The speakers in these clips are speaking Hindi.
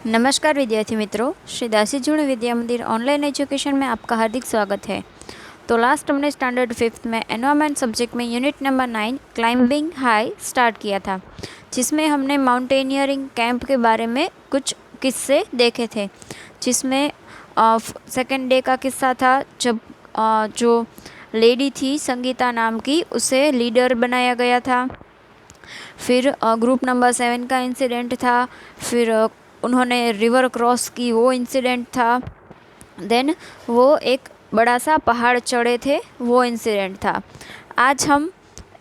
नमस्कार विद्यार्थी मित्रों, श्री दासी जूण विद्या मंदिर ऑनलाइन एजुकेशन में आपका हार्दिक स्वागत है। तो लास्ट हमने स्टैंडर्ड 5th में एनवायरनमेंट सब्जेक्ट में unit number 9 climbing high start किया था, जिसमें हमने माउंटेनियरिंग कैंप के बारे में कुछ किस्से देखे थे। जिसमें सेकेंड डे का किस्सा था जब जो लेडी थी संगीता नाम की, उसे लीडर बनाया गया था। फिर ग्रुप नंबर 7 का इंसिडेंट था। फिर उन्होंने रिवर क्रॉस की, वो इंसिडेंट था। देन वो एक बड़ा सा पहाड़ चढ़े थे, वो इंसिडेंट था। आज हम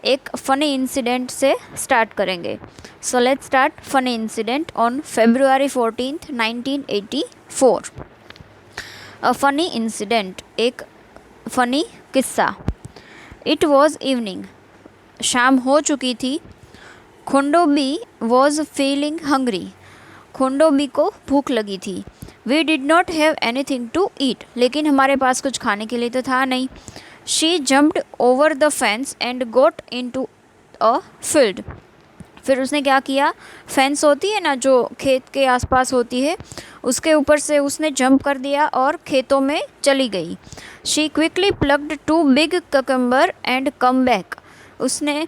एक फ़नी इंसिडेंट से स्टार्ट करेंगे। So let's start funny incident on February 14th 1984। A funny incident, एक फ़नी किस्सा। इट वॉज इवनिंग, शाम हो चुकी थी। Khondobi was feeling hungry, Khondobi को भूख लगी थी। We did not have anything to eat, लेकिन हमारे पास कुछ खाने के लिए तो था नहीं। She jumped over the fence and got into a field. फिर उसने क्या किया, फेंस होती है ना जो खेत के आसपास होती है, उसके ऊपर से उसने जंप कर दिया और खेतों में चली गई। She quickly plucked 2 big cucumber and come back. उसने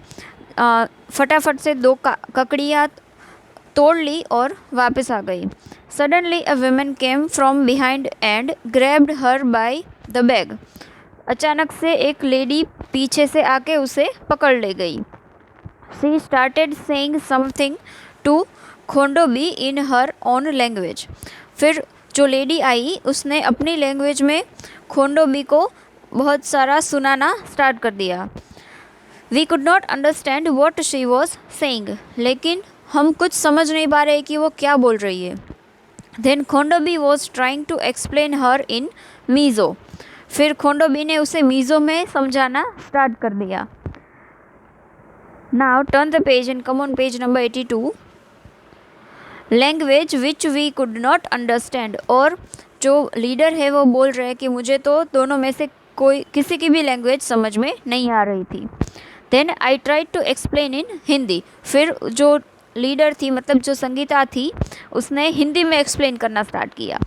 फटाफट से 2 ककड़ियाँ तोड़ ली और वापस आ गई। Suddenly a woman came from behind and grabbed her by the bag. अचानक से एक लेडी पीछे से आके उसे पकड़ ले गई। She started saying something to Khondobi in her own language. फिर जो लेडी आई उसने अपनी लैंग्वेज में खोंडोबी को बहुत सारा सुनाना स्टार्ट कर दिया। We could not understand what she was saying, लेकिन हम कुछ समझ नहीं पा रहे कि वो क्या बोल रही है। Then Khondobi was trying to explain her in Mizo. फिर खोंडोबी ने उसे मीज़ो में समझाना स्टार्ट कर दिया। Now turn the page and come on page number 82। Language which we could not understand. और जो लीडर है वो बोल रहे हैं कि मुझे तो दोनों में से कोई किसी की भी लैंग्वेज समझ में नहीं आ रही थी। Then I tried to explain in Hindi. फिर जो लीडर थी, मतलब जो संगीता थी, उसने हिंदी में एक्सप्लेन करना स्टार्ट किया।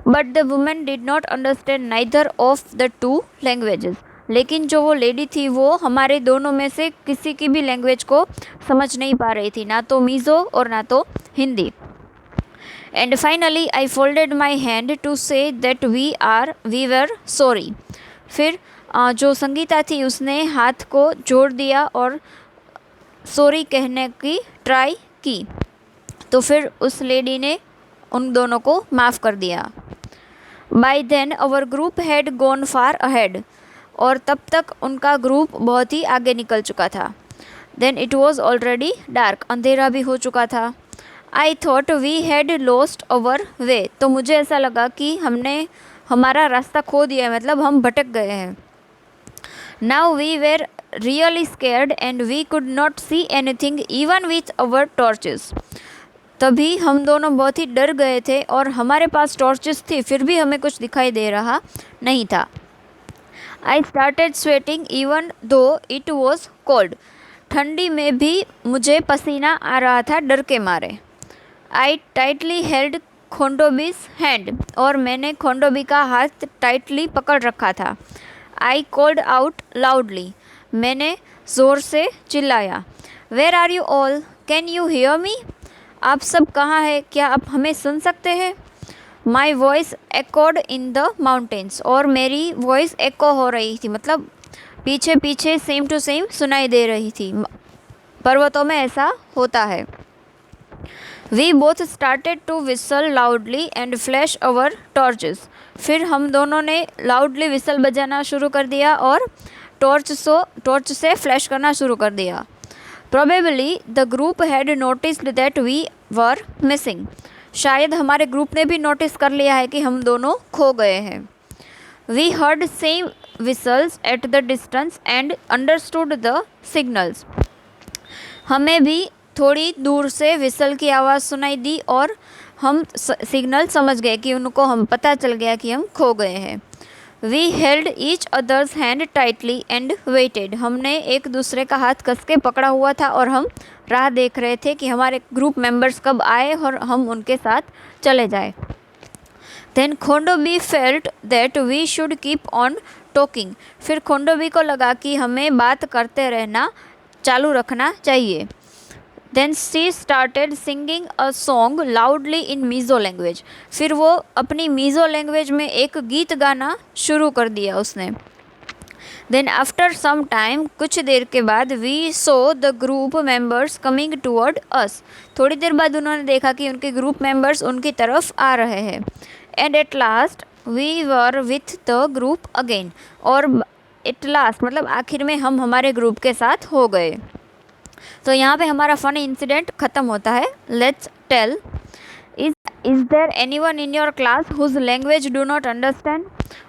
But the women did not understand neither of the 2 languages. लेकिन जो वो लेडी थी वो हमारे दोनों में से किसी की भी लैंग्वेज को समझ नहीं पा रही थी, ना तो मीज़ो और ना तो Hindi. And finally I folded my hand to say that we were sorry. फिर जो संगीता थी उसने हाथ को जोड़ दिया और सॉरी कहने की ट्राई की। तो फिर उस लेडी ने उन दोनों को माफ़ कर दिया। By then our group had gone far ahead. और तब तक उनका ग्रुप बहुत ही आगे निकल चुका था। Then it was already dark, अंधेरा भी हो चुका था। I thought we had lost our way. तो मुझे ऐसा लगा कि हमने हमारा रास्ता खो दिया है, मतलब हम भटक गए हैं। Now we were really scared and we could not see anything even with our torches। तभी हम दोनों बहुत ही डर गए थे और हमारे पास टॉर्चेस थी, फिर भी हमें कुछ दिखाई दे रहा नहीं था। I started sweating even though it was cold। ठंडी में भी मुझे पसीना आ रहा था डर के मारे। I tightly held खोंडोबी's hand। और मैंने खोंडोबी का हाथ टाइटली पकड़ रखा था। I called out loudly। मैंने ज़ोर से चिल्लाया। Where are you all, can you hear me. आप सब कहाँ हैं, क्या आप हमें सुन सकते हैं। My voice echoed in the mountains. और मेरी वॉइस एको हो रही थी, मतलब पीछे पीछे सेम टू सेम सुनाई दे रही थी। पर्वतों में ऐसा होता है। We both started to whistle loudly and flash our torches. फिर हम दोनों ने लाउडली विसल बजाना शुरू कर दिया और टॉर्च से फ्लैश करना शुरू कर दिया। Probably the group had noticed that we were missing. शायद हमारे ग्रुप ने भी नोटिस कर लिया है कि हम दोनों खो गए हैं। We heard same whistles at the distance and understood the signals. हमें भी थोड़ी दूर से विसल की आवाज़ सुनाई दी और हम सिग्नल समझ गए कि उनको हम पता चल गया कि हम खो गए हैं। We held each others hand tightly and waited. हमने एक दूसरे का हाथ कस के पकड़ा हुआ था और हम राह देख रहे थे कि हमारे ग्रुप मेंबर्स कब आए और हम उनके साथ चले जाए। Then Khondobi felt that we should keep on talking. फिर खोंडोबी को लगा कि हमें बात करते रहना चालू रखना चाहिए। Then she started singing a song loudly in Mizo language। फिर वो अपनी मीज़ो लैंग्वेज में एक गीत गाना शुरू कर दिया उसने। Then after some time, कुछ देर के बाद we saw the group members coming toward us। थोड़ी देर बाद उन्होंने देखा कि उनके ग्रुप मेंबर्स उनकी तरफ आ रहे हैं। And at last we were with the group again। और at last मतलब आखिर में हम हमारे ग्रुप के साथ हो गए। तो यहाँ पे हमारा फनी इंसिडेंट ख़त्म होता है। Let's tell, is there anyone in your class whose language do not understand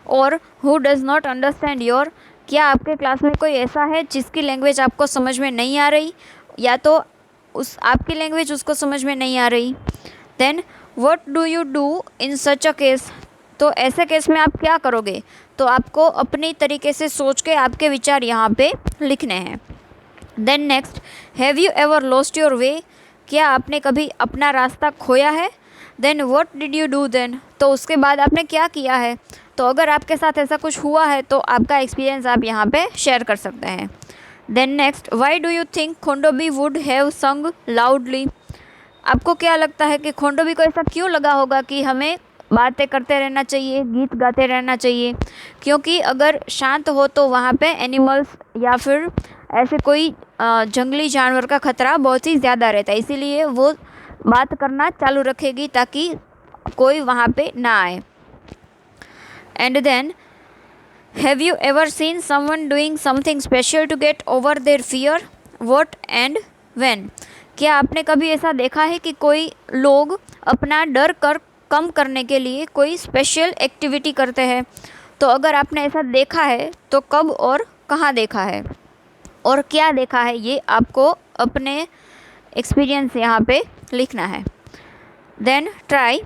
और who does not understand your. क्या आपके क्लास में कोई ऐसा है जिसकी लैंग्वेज आपको समझ में नहीं आ रही, या तो उस आपकी लैंग्वेज उसको समझ में नहीं आ रही। Then what do you do in such a case. तो ऐसे केस में आप क्या करोगे। तो आपको अपनी तरीके से सोच के आपके विचार यहाँ पे लिखने हैं। Then next, have you ever lost your way. क्या आपने कभी अपना रास्ता खोया है। Then what did you do then. तो उसके बाद आपने क्या किया है। तो अगर आपके साथ ऐसा कुछ हुआ है तो आपका एक्सपीरियंस आप यहाँ पे शेयर कर सकते हैं। Then next, why do you think Khondobi would have sung loudly. आपको क्या लगता है कि खोंडोबी को ऐसा क्यों लगा होगा कि हमें बातें करते रहना चाहिए, गीत गाते रहना चाहिए। क्योंकि अगर शांत हो तो वहाँ पे एनिमल्स या फिर ऐसे कोई जंगली जानवर का खतरा बहुत ही ज़्यादा रहता है, इसीलिए वो बात करना चालू रखेगी ताकि कोई वहाँ पे ना आए। And then, have you ever seen someone doing something special to get over their fear, what and when. क्या आपने कभी ऐसा देखा है कि कोई लोग अपना डर कम करने के लिए कोई स्पेशल एक्टिविटी करते हैं। तो अगर आपने ऐसा देखा है तो कब और कहाँ देखा है और क्या देखा है, ये आपको अपने एक्सपीरियंस यहाँ पे लिखना है। Then try,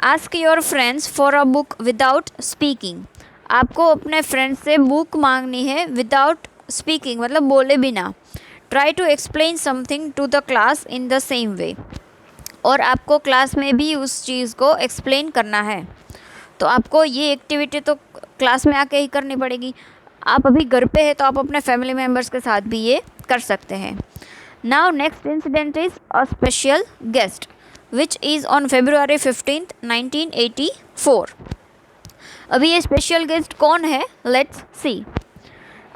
ask your friends for a book without speaking. आपको अपने फ्रेंड्स से बुक मांगनी है विदाउट स्पीकिंग मतलब बोले बिना। Try to explain something to the class in the same way. और आपको क्लास में भी उस चीज़ को एक्सप्लेन करना है। तो आपको ये एक्टिविटी तो क्लास में आके ही करनी पड़ेगी। आप अभी घर पे हैं तो आप अपने फैमिली मेम्बर्स के साथ भी ये कर सकते हैं। Now next incident is a special guest which is on February 15th 1984। अभी ये स्पेशल गेस्ट कौन है, let's see.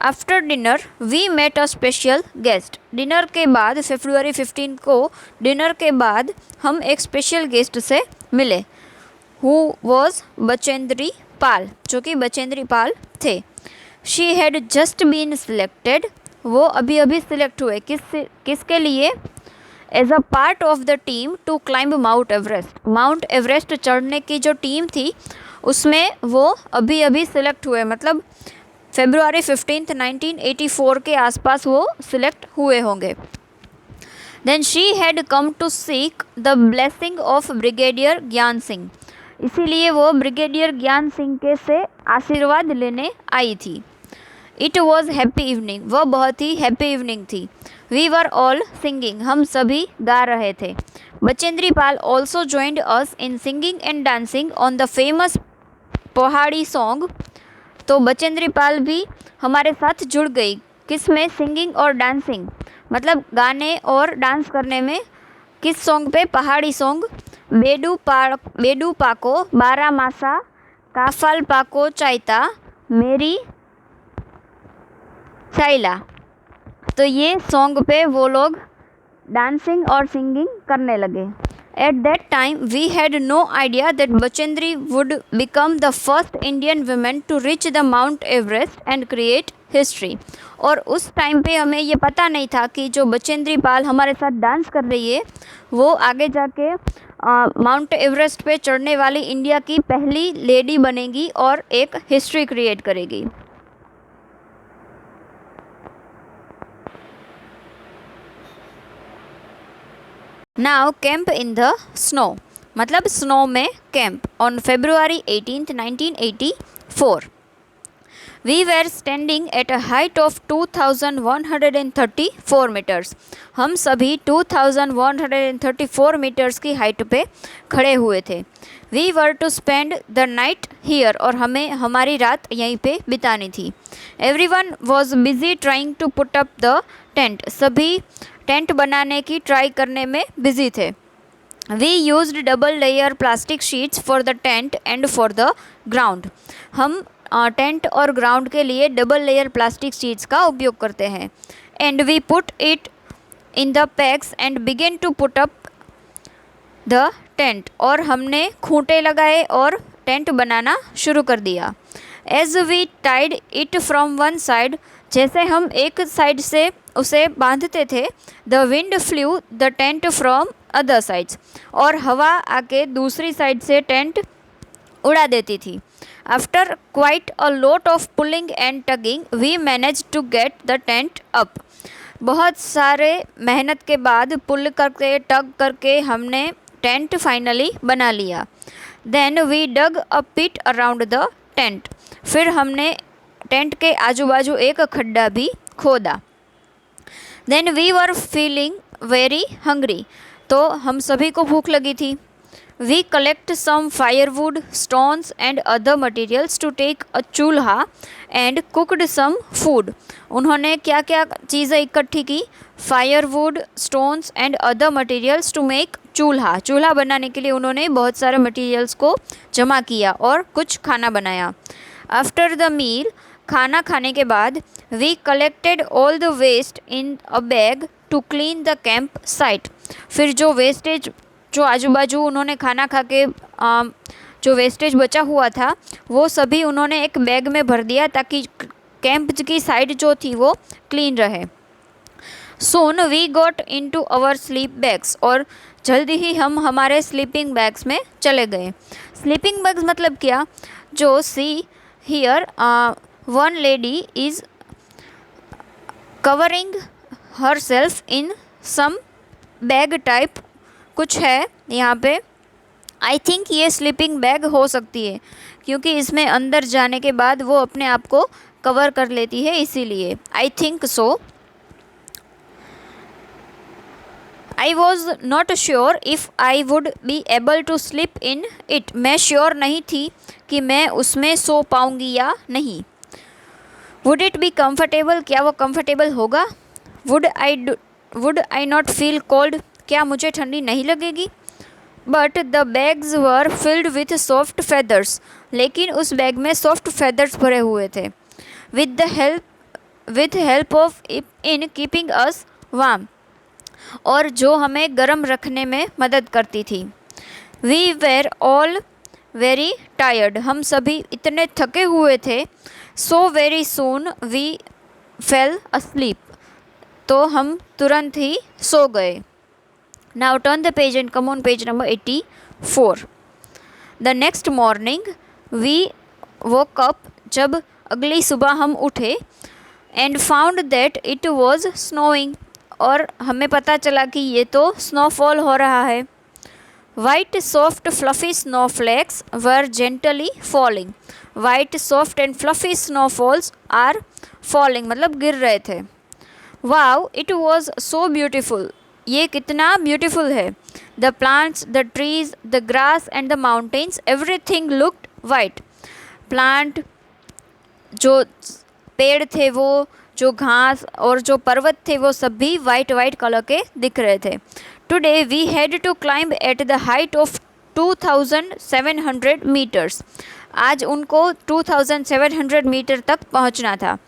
After dinner we met a special guest. Dinner के बाद February 15 को डिनर के बाद हम एक स्पेशल गेस्ट से मिले। हु वॉज बचेंद्री पाल, जो कि बचेंद्री पाल थे। She had just been selected, वो अभी अभी सिलेक्ट हुए किसके लिए, as a part of the team to climb Mount Everest. Mount Everest चढ़ने की जो टीम थी उसमें वो अभी अभी सिलेक्ट हुए, मतलब February 15th 1984 के आसपास वो सिलेक्ट हुए होंगे। Then she had come to seek the blessing of brigadier Gyan Singh, इसीलिए वो ब्रिगेडियर ज्ञान सिंह के से आशीर्वाद लेने आई थी। इट वॉज हैप्पी इवनिंग, वह बहुत ही हैप्पी इवनिंग थी। वी वर ऑल सिंगिंग, हम सभी गा रहे थे। Bachendri Pal also joined us in singing and dancing on the famous Pahadi song. तो बचेंद्री पाल भी हमारे साथ जुड़ गई, किस में, सिंगिंग और डांसिंग, मतलब गाने और डांस करने में। किस सॉन्ग पे, पहाड़ी सॉन्ग। बेडू पाको बारा मासा काफाल पाको चाइता मेरी चाइला। तो ये सॉन्ग पे वो लोग डांसिंग और सिंगिंग करने लगे। At that time we had no idea that Bachendri would become the first Indian women to reach the Mount Everest and create history. और उस टाइम पे हमें ये पता नहीं था कि जो बचेंद्री पाल हमारे साथ डांस कर रही है वो आगे जाके माउंट एवरेस्ट पे चढ़ने वाली इंडिया की पहली लेडी बनेगी और एक हिस्ट्री क्रिएट करेगी। Now camp in the snow, मतलब स्नो में camp on February 18th 1984। We were standing at a height of 2134 meters. हम सभी 2134 मीटर्स की हाइट पे खड़े हुए थे. We were to spend the night here, और हमें हमारी रात यहीं पे बितानी थी. Everyone was busy trying to put up the tent. सभी टेंट बनाने की ट्राई करने में बिजी थे. We used double layer plastic sheets for the tent and for the ground. हम टेंट और ग्राउंड के लिए डबल लेयर प्लास्टिक शीट्स का उपयोग करते हैं. And we put it in the packs and begin to put up the tent. और हमने खूंटे लगाए और टेंट बनाना शुरू कर दिया. As we tied it from one side, जैसे हम एक साइड से उसे बांधते थे, the wind flew the tent from other sides, और हवा आके दूसरी साइड से टेंट उड़ा देती थी. After quite a lot of pulling and tugging we manage to get the tent up. बहुत सारे मेहनत के बाद पुल करके टग करके हमने टेंट फाइनली बना लिया. Then we dug a pit around the tent. फिर हमने टेंट के आजू बाजू एक खड्डा भी खोदा. Then we were feeling very hungry. तो हम सभी को भूख लगी थी. We collect some firewood, stones and other materials to take a चूल्हा and cooked some food. उन्होंने क्या क्या चीज़ें इकट्ठी की? Firewood, stones and other materials to make chulha. चूल्हा बनाने के लिए उन्होंने बहुत सारे मटेरियल्स को जमा किया और कुछ खाना बनाया. आफ्टर द मील, खाना खाने के बाद, we collected all the waste in a bag to clean the camp site. फिर जो वेस्टेज, जो आजू बाजू उन्होंने खाना खा के जो वेस्टेज बचा हुआ था, वो सभी उन्होंने एक बैग में भर दिया ताकि कैंप की साइड जो थी वो क्लीन रहे. Soon we got into our sleep bags. और जल्दी ही हम हमारे स्लीपिंग बैग्स में चले गए. स्लीपिंग बैग्स मतलब क्या? जो see here one lady is covering herself in some bag type कुछ है यहाँ पे. आई थिंक ये स्लीपिंग बैग हो सकती है क्योंकि इसमें अंदर जाने के बाद वो अपने आप को कवर कर लेती है, इसीलिए. I think so. I was not sure if I would be able to sleep in it. मैं श्योर नहीं थी कि मैं उसमें सो पाऊँगी या नहीं. Would it be comfortable. क्या वो कम्फर्टेबल होगा? Would I not feel cold. क्या मुझे ठंडी नहीं लगेगी? But the bags were filled with soft feathers. लेकिन उस बैग में सॉफ्ट फेदर्स भरे हुए थे. With help of in keeping us warm. और जो हमें गर्म रखने में मदद करती थी. We were all very tired. हम सभी इतने थके हुए थे. So very soon we fell asleep. तो हम तुरंत ही सो गए. Now turn the page and come on page number 84. The next morning we woke up. जब अगली सुबह हम उठे, and found that it was snowing. और हमें पता चला कि ये तो स्नोफॉल हो रहा है. White soft fluffy snowflakes were gently falling. White soft and fluffy snowfalls are falling मतलब गिर रहे थे. Wow, it was so beautiful. ये कितना ब्यूटीफुल है. The plants, the trees, the grass and the mountains, everything looked white. Plant, जो पेड़ थे वो, जो घास और जो पर्वत थे वो सब भी वाइट वाइट कलर के दिख रहे थे. Today we had to climb at the height of 2700 metres. आज उनको 2700 मीटर तक पहुंचना था.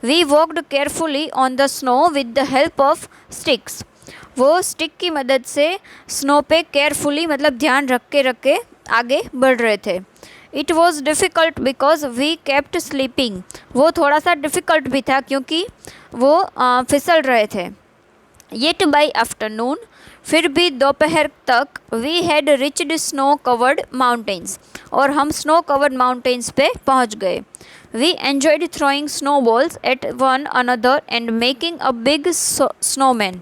We walked carefully on the snow with the help of sticks. वो स्टिक की मदद से स्नो पे केयरफुली मतलब ध्यान रख के आगे बढ़ रहे थे. It was difficult because we kept slipping. वो थोड़ा सा डिफ़िकल्ट भी था क्योंकि वो फिसल रहे थे. येट बाई आफ्टरनून, फिर भी दोपहर तक, we had reached snow covered mountains. और हम स्नो कवर्ड माउंटेन्स पे पहुंच गए. We enjoyed throwing snow balls at one another and making a big snowman.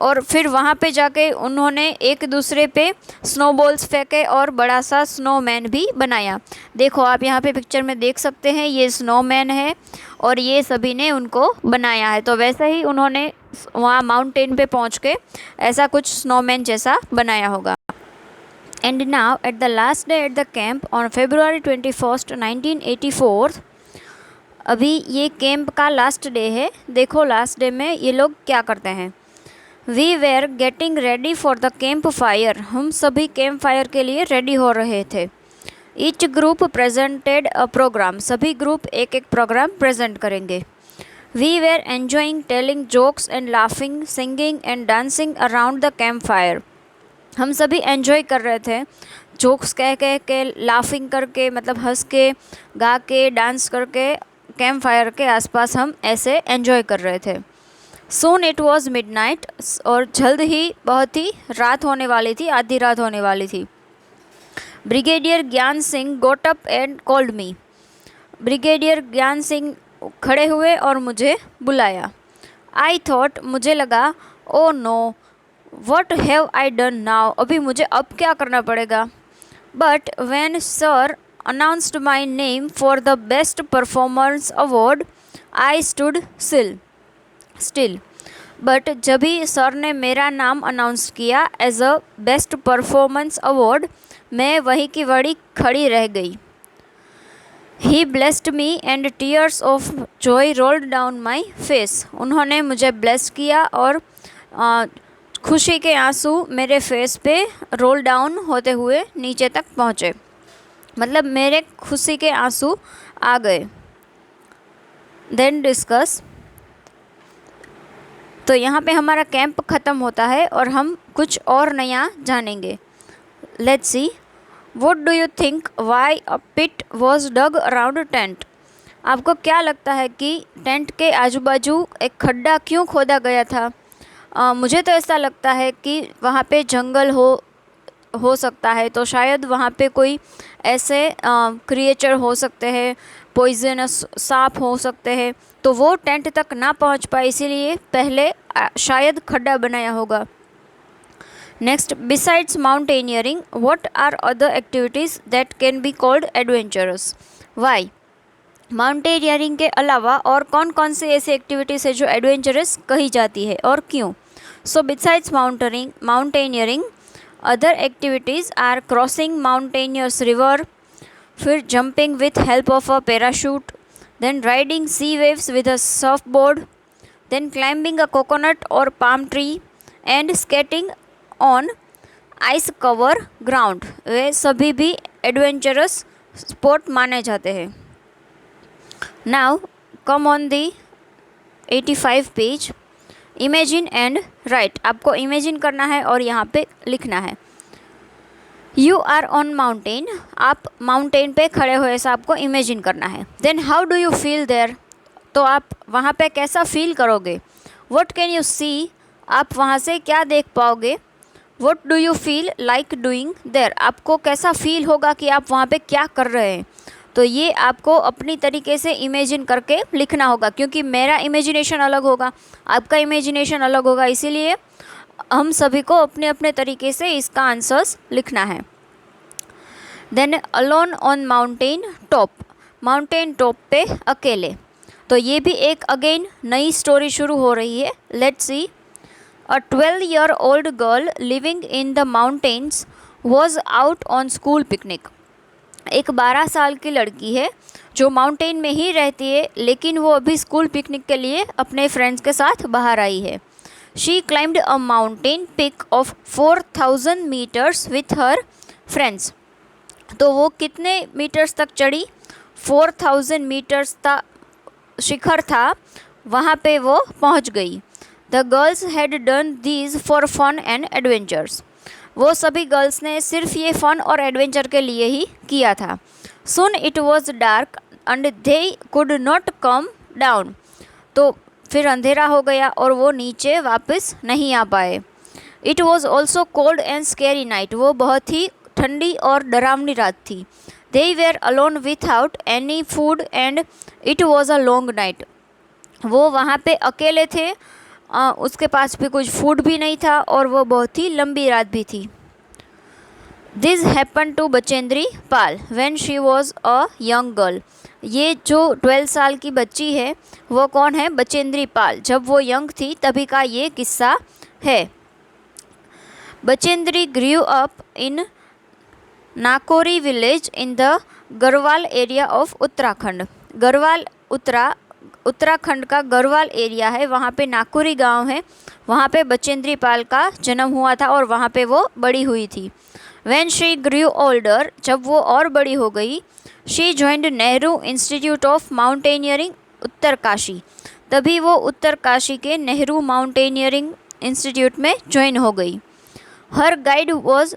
और फिर वहाँ पे जाके उन्होंने एक दूसरे पे स्नोबॉल्स फेंके और बड़ा सा स्नोमैन भी बनाया। देखो आप यहाँ पे पिक्चर में देख सकते हैं, ये स्नोमैन है और ये सभी ने उनको बनाया है। तो वैसे ही उन्होंने वहाँ माउंटेन पे पहुँच के ऐसा कुछ स्नोमैन जैसा बनाया होगा। And now at the last day at the camp on February 21st 1984, अभी ये कैंप का लास्ट डे है। देखो लास्ट डे में ये लोग क्या करते हैं। We were getting ready for the camp fire, हम सभी कैंप फायर के लिए रेडी हो रहे थे। Each group presented a programme, सभी ग्रुप एक एक प्रोग्राम प्रेजेंट करेंगे। We were enjoying telling jokes and laughing singing and dancing around the camp fire, हम सभी एन्जॉय कर रहे थे, जोक्स कह कह के, लाफिंग करके, मतलब हंस के, गा के, डांस करके कैंप फायर के आसपास हम ऐसे एन्जॉय कर रहे थे। सून इट वॉज मिडनाइट, और जल्द ही बहुत ही रात होने वाली थी, आधी रात होने वाली थी। Brigadier Gyan Singh goat up and called me, brigadier Gyan Singh खड़े हुए और मुझे बुलाया। आई थॉट, मुझे लगा, oh no what have I done now, अभी मुझे अब क्या करना पड़ेगा। But when sir announced my name for the best performance award I stood still, but जब भी सर ने मेरा नाम अनाउंस किया as a best performance award, मैं वहीं की वहीं खड़ी रह गई। He blessed me and tears of joy rolled down my face, उन्होंने मुझे ब्लेस किया और खुशी के आंसू मेरे फेस पे रोल डाउन होते हुए नीचे तक पहुँचे, मतलब मेरे खुशी के आंसू आ गए। देन डिस्कस, तो यहाँ पे हमारा कैंप ख़त्म होता है और हम कुछ और नया जानेंगे। Let's see, what do you think why a pit was dug around tent, आपको क्या लगता है कि टेंट के आजू बाजू एक खड्डा क्यों खोदा गया था। मुझे तो ऐसा लगता है कि वहाँ पे जंगल हो सकता है, तो शायद वहाँ पे कोई ऐसे क्रिएचर हो सकते हैं, पॉइजनस सांप हो सकते हैं, तो वो टेंट तक ना पहुँच पाए, इसीलिए पहले शायद खड्डा बनाया होगा। Next, besides mountaineering what are other activities that can be called adventurous, why, mountaineering के अलावा और कौन कौन सी ऐसी एक्टिविटीज़ है जो एडवेंचरस कही जाती है और क्यों। So besides mountaineering other activities are crossing mountainous river, फिर jumping with help of a parachute, then riding sea waves with a surf board, then climbing a coconut और palm tree and skating on ice cover ground, वे सभी भी एडवेंचरस स्पोर्ट माने जाते हैं। Now come on the 85 page, imagine and write, आपको इमेजिन करना है और यहाँ पे लिखना है। यू आर ऑन माउंटेन, आप माउंटेन पे खड़े हुए ऐसा आपको इमेजिन करना है। Then how do you feel there, तो आप वहाँ पे कैसा फील करोगे। व्हाट कैन यू सी, आप वहाँ से क्या देख पाओगे। What do you feel like doing there, आपको कैसा फील होगा कि आप वहाँ पे क्या कर रहे हैं। तो ये आपको अपनी तरीके से इमेजिन करके लिखना होगा, क्योंकि मेरा इमेजिनेशन अलग होगा, आपका इमेजिनेशन अलग होगा, इसीलिए हम सभी को अपने अपने तरीके से इसका आंसर्स लिखना है। Then alone on mountain top, mountain top पे अकेले, तो ये भी एक अगेन नई स्टोरी शुरू हो रही है। Let's C, a 12-year-old girl living in the mountains was out on school picnic, एक 12 साल की लड़की है जो माउंटेन में ही रहती है, लेकिन वो अभी स्कूल पिकनिक के लिए अपने फ्रेंड्स के साथ बाहर आई है। She climbed a mountain peak of 4000 metres with her friends, तो वो कितने मीटर्स तक चढ़ी, 4000 मीटर्स का शिखर था, वहाँ पे वो पहुँच गई। The girls had done these for fun and adventures, वो सभी गर्ल्स ने सिर्फ ये फ़न और एडवेंचर के लिए ही किया था। Soon it was dark and they could not come down, तो फिर अंधेरा हो गया और वो नीचे वापस नहीं आ पाए। It was also cold and scary night, वो बहुत ही ठंडी और डरावनी रात थी। They were alone without any food and it was a long night, वो वहाँ पे अकेले थे उसके पास भी कुछ फूड भी नहीं था और वो बहुत ही लंबी रात भी थी। This happen to Bachendri Pal when she was a young girl. ये जो 12 साल की बच्ची है वो कौन है? बचेंद्री पाल। जब वो यंग थी तभी का ये किस्सा है। Bachendri grew up in Nakori village in the Garhwal area of Uttarakhand. Garhwal Uttarakhand का गढ़वाल एरिया है, वहाँ पे नाकोरी गांव है, वहाँ पे बचेंद्री पाल का जन्म हुआ था और वहाँ पे वो बड़ी हुई थी। When she grew older, जब वो और बड़ी हो गई, she joined Nehru institute of mountaineering Uttarkashi. तभी वो उत्तरकाशी के नेहरू माउंटेनियरिंग इंस्टीट्यूट में ज्वाइन हो गई। हर guide was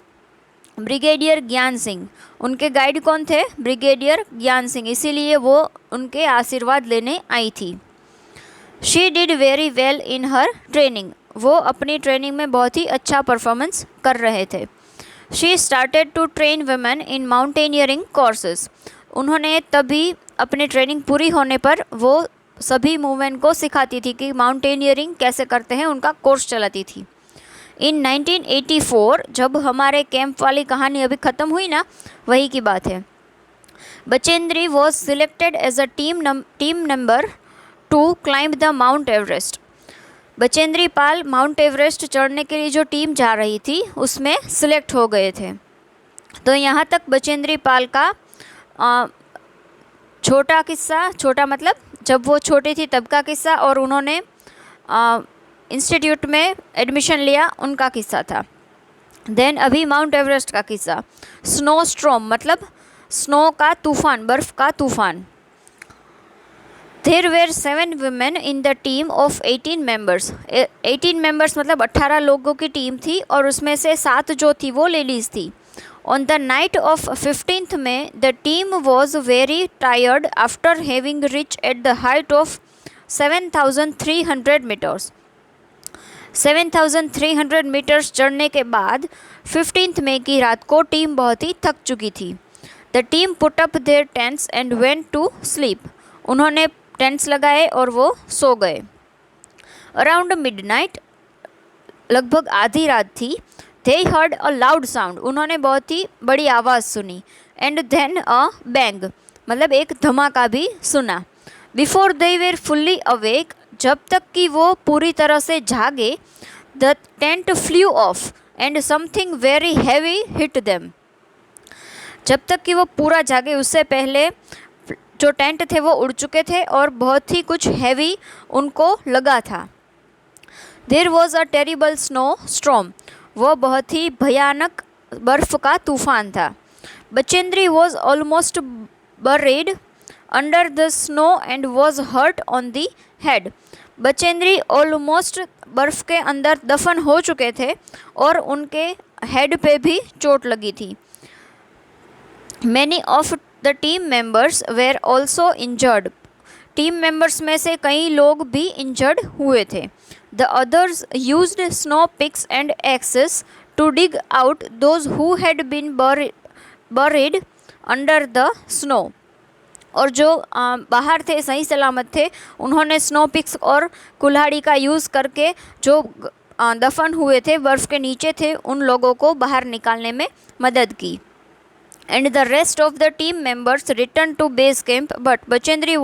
brigadier Gyan Singh. उनके गाइड कौन थे? ब्रिगेडियर ज्ञान सिंह, इसीलिए वो उनके आशीर्वाद लेने आई थी। She did very well in her training. वो अपनी ट्रेनिंग में बहुत ही अच्छा परफॉर्मेंस कर रहे थे। She started to train women in mountaineering courses. उन्होंने तभी अपनी ट्रेनिंग पूरी होने पर वो सभी वुमेन को सिखाती थी कि माउंटेनियरिंग कैसे करते हैं, उनका कोर्स चलाती थी। इन 1984, जब हमारे कैंप वाली कहानी अभी ख़त्म हुई ना, वही की बात है। Bachendri was selected as a team number to climb the Mount Everest. Bachendri Pal Mount Everest चढ़ने के लिए जो टीम जा रही थी उसमें सिलेक्ट हो गए थे। तो यहाँ तक बचेंद्री पाल का छोटा किस्सा, छोटा मतलब जब वो छोटी थी तब का किस्सा, और उन्होंने इंस्टीट्यूट में एडमिशन लिया उनका किस्सा था। देन अभी माउंट एवरेस्ट का किस्सा। स्नो स्ट्रॉम मतलब स्नो का तूफान, बर्फ़ का तूफान। There were 7 women in the team of 18 members. 18 members मतलब 18 लोगों की टीम थी और उसमें से 7 जो थी वो लेडीज़ थी। On the night of 15th May, the team was very tired after having reached at the height of 7,300 meters. 7,300 metres चढ़ने के बाद 15th मई की रात को टीम बहुत ही थक चुकी थी। The team put up their tents and went to sleep. उन्होंने टेंट्स लगाए और वो सो गए। अराउंड मिडनाइट, लगभग आधी रात थी, दे हर्ड अ लाउड साउंड। उन्होंने बहुत ही बड़ी आवाज़ सुनी। एंड देन अ बैंग मतलब एक धमाका भी सुना। Before they were fully awake, जब तक कि वो पूरी तरह से जागे, the tent flew off and something very heavy hit them. जब तक कि वो पूरा जागे उससे पहले जो टेंट थे वो उड़ चुके थे और बहुत ही कुछ हैवी उनको लगा था। There was a terrible snow storm. वो बहुत ही भयानक बर्फ़ का तूफान था। Bachendri was almost buried under the snow and was hurt on the head. Bachendri almost बर्फ़ के अंदर दफन हो चुके थे और उनके हेड पे भी चोट लगी थी। Many of the team members were also injured. Team members में से कई लोग भी इंजर्ड हुए थे। The others used snow picks and axes to dig out those who had been buried under the snow. और जो बाहर थे, सही सलामत थे, उन्होंने स्नो पिक्स और कुल्हाड़ी का यूज़ करके जो दफन हुए थे, बर्फ़ के नीचे थे, उन लोगों को बाहर निकालने में मदद की। And the rest of the team members returned to base camp, but Bachendri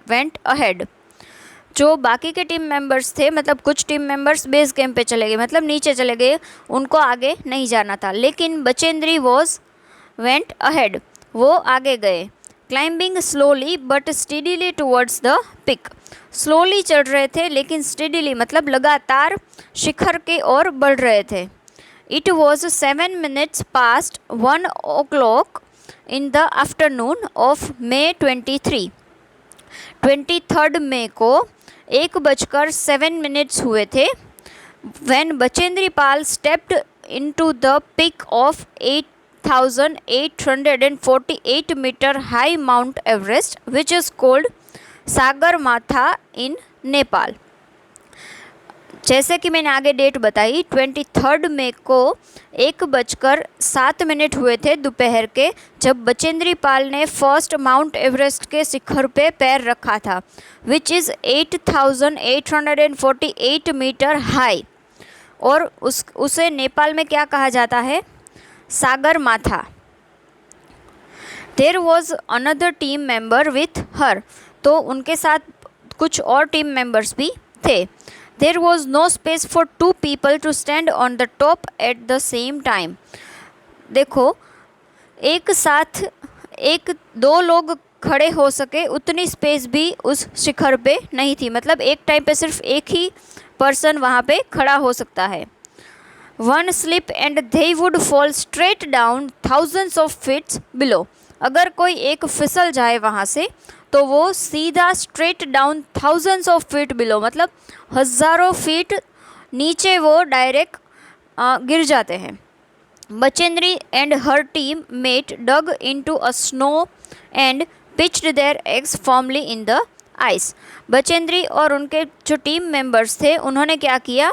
went ahead. जो बाकी के टीम मेंबर्स थे, मतलब कुछ टीम मेंबर्स बेस कैंप पे चले गए, मतलब नीचे चले गए, उनको आगे नहीं जाना था। लेकिन बचेंद्री वेंट अहेड, वो आगे गए। Climbing slowly but steadily towards the peak. Slowly चढ़ रहे थे लेकिन स्टेडीली मतलब लगातार शिखर के ओर बढ़ रहे थे। It was 7 minutes past 1 o'clock in the afternoon of May 23. 23rd मई को 1:07 हुए थे। When Bachendri Pal stepped into the peak of 8,848 meter high Mount Everest, which is called Sagarmatha in Nepal. जैसे कि मैंने आगे डेट बताई 23 मई को 1:07 हुए थे दोपहर के, जब बचेंद्री पाल ने फर्स्ट माउंट एवरेस्ट के शिखर पे पैर रखा था, विच इज़ 8,848 मीटर हाई, और उसे नेपाल में क्या कहा जाता है, Sagarmatha. There was another team member with her, तो उनके साथ कुछ और टीम मेंबर्स भी थे। There was no space for 2 people to stand on the top at the same time. देखो, एक साथ 1-2 लोग खड़े हो सके उतनी स्पेस भी उस शिखर पे नहीं थी, मतलब एक टाइम पे सिर्फ एक ही पर्सन वहाँ पे खड़ा हो सकता है। One slip and they would fall straight down thousands of feets below, अगर कोई एक फिसल जाए वहाँ से तो वो सीधा straight down thousands of feet below, मतलब हज़ारों फीट नीचे वो डायरेक्ट गिर जाते हैं। Bachendri and her team mate dug into a snow and pitched their axes firmly in the ice. Bachendri और उनके जो टीम मेंबर्स थे उन्होंने क्या किया,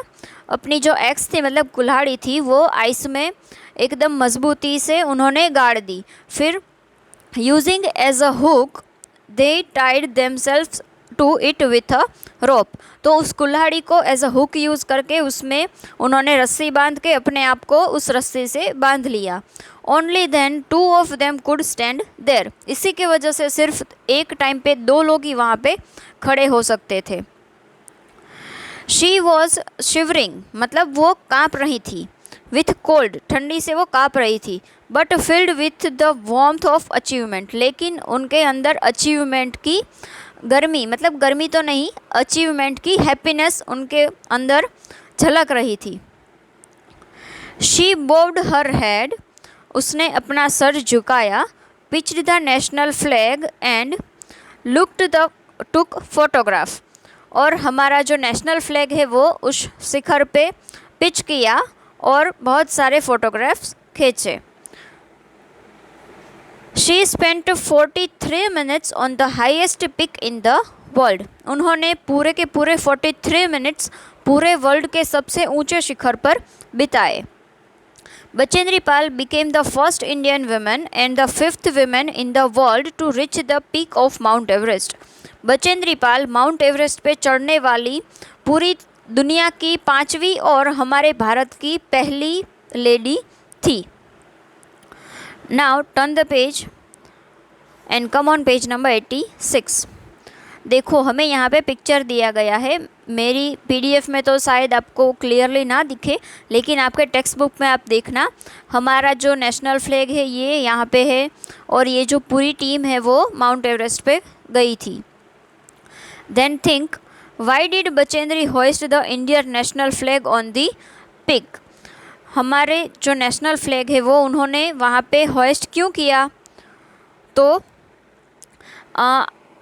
अपनी जो एग्स थी मतलब कुल्हाड़ी थी वो आइस में एकदम मजबूती से उन्होंने गाड़ दी। फिर using as a hook they tied themselves to it with a rope, तो उस कुल्हाड़ी को एज अ हुक यूज़ करके उसमें उन्होंने रस्सी बांध के अपने आप को उस रस्सी से बांध लिया। Only then 2 of them could stand there, इसी के वजह से सिर्फ एक टाइम पे 2 लोग ही वहाँ पे खड़े हो सकते थे। शी वॉज शिवरिंग, मतलब वो काँप रही थी, विथ कोल्ड, ठंडी से वो काँप रही थी, but filled with the warmth of achievement, लेकिन उनके अंदर अचीवमेंट की गर्मी, मतलब गर्मी तो नहीं, अचीवमेंट की हैप्पीनेस उनके अंदर झलक रही थी। शी बोब्ड हर हेड, उसने अपना सर झुकाया, pitched the national flag and took photograph, और हमारा जो नेशनल फ्लैग है वो उस शिखर पे पिच किया और बहुत सारे फोटोग्राफ्स खींचे। She spent 43 minutes on the highest pick in the world, उन्होंने पूरे के पूरे 43 minutes पूरे वर्ल्ड के सबसे ऊंचे शिखर पर बिताए। Bachendri Pal became the first Indian woman and the 5th woman in the world to reach the peak of Mount Everest. Bachendri Pal Mount Everest पे चढ़ने वाली पूरी दुनिया की 5वीं और हमारे भारत की पहली लेडी थी। Now turn the page and come on page number 86। देखो, हमें यहाँ पे पिक्चर दिया गया है, मेरी पीडीएफ में तो शायद आपको क्लियरली ना दिखे, लेकिन आपके टेक्स्ट बुक में आप देखना, हमारा जो नेशनल फ्लैग है ये यहाँ पे है और ये जो पूरी टीम है वो माउंट एवरेस्ट पे गई थी। Then think, why did Bachendri hoist the Indian national flag on the peak, हमारे जो नेशनल फ्लैग है वो उन्होंने वहाँ पे होइस्ट क्यों किया, तो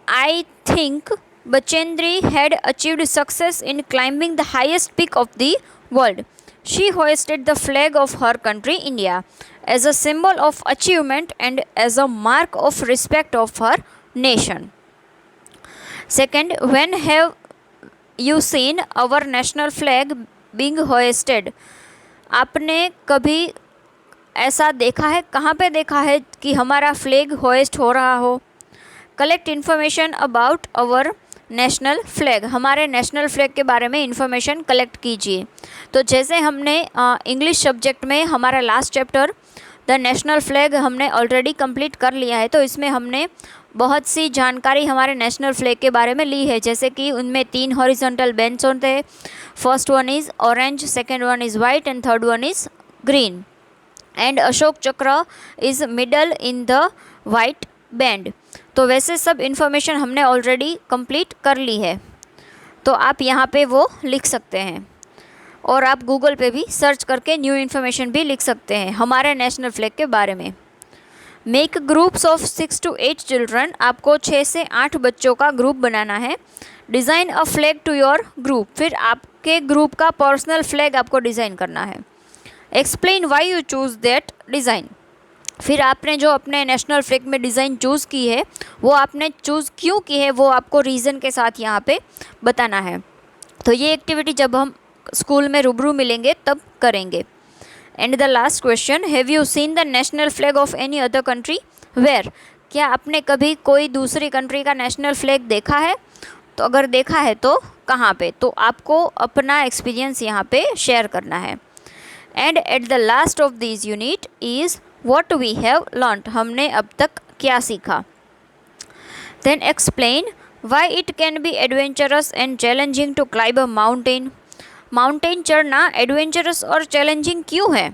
I think Bachendri had achieved success in climbing the highest peak of the world. She hoisted the flag of her country, India, as a symbol of achievement and as a mark of respect of her nation. Second, when have you seen our national flag being hoisted? आपने कभी ऐसा देखा है, कहाँ पे देखा है कि हमारा फ्लैग होइस्ट हो रहा हो? Collect information about our national flag, हमारे नेशनल फ्लैग के बारे में इन्फॉर्मेशन कलेक्ट कीजिए। तो जैसे हमने इंग्लिश सब्जेक्ट में हमारा last chapter the national flag हमने ऑलरेडी कंप्लीट कर लिया है, तो इसमें हमने बहुत सी जानकारी हमारे नेशनल फ्लैग के बारे में ली है, जैसे कि उनमें 3 हॉरिजॉन्टल बैंड्स होते हैं, first one is orange, second one is white and third one is green, and Ashok Chakra is middle in the white band. तो वैसे सब इन्फॉर्मेशन हमने ऑलरेडी कंप्लीट कर ली है, तो आप यहाँ पे वो लिख सकते हैं और आप गूगल पे भी सर्च करके न्यू इन्फॉर्मेशन भी लिख सकते हैं हमारे नेशनल फ्लैग के बारे में। Make groups of 6 to 8 children, आपको 6 से 8 बच्चों का ग्रुप बनाना है। Design a flag to your group, फिर आपके ग्रुप का पर्सनल फ्लैग आपको डिज़ाइन करना है। Explain why you choose that design, फिर आपने जो अपने नेशनल फ्लैग में डिज़ाइन चूज़ की है वो आपने चूज़ क्यों की है वो आपको रीज़न के साथ यहाँ पे बताना है। तो ये एक्टिविटी जब हम स्कूल में रूबरू मिलेंगे तब करेंगे। And the last question, have you seen the national flag of any other country? Where? क्या आपने कभी कोई दूसरी कंट्री का नेशनल फ्लैग देखा है? तो अगर देखा है तो कहाँ पे? तो आपको अपना एक्सपीरियंस यहाँ पे शेयर करना है। And at the last of this unit is what we have learned, हमने अब तक क्या सीखा। Then explain why it can be adventurous and challenging to climb a mountain. Mountain चढ़ना एडवेंचरस और चैलेंजिंग क्यों है?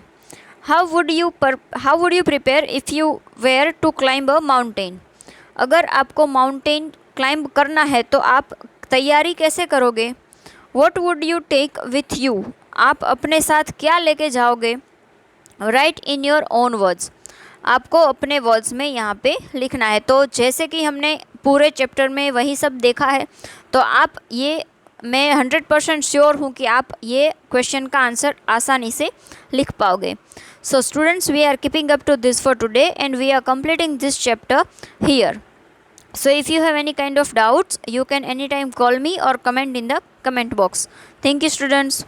How would you prepare if you were to climb a mountain? अगर आपको माउंटेन क्लाइंब करना है तो आप तैयारी कैसे करोगे? What would you take with you, आप अपने साथ क्या लेके जाओगे? Write in your own words, आपको अपने वर्ड्स में यहाँ पे लिखना है। तो जैसे कि हमने पूरे चैप्टर में वही सब देखा है, तो आप ये, मैं 100% श्योर हूँ कि आप ये क्वेश्चन का आंसर आसानी से लिख पाओगे। So students, we are keeping up to this for today and we are completing this chapter here. So if you have any kind of doubts, you can anytime call me or comment in the comment box. Thank you, students.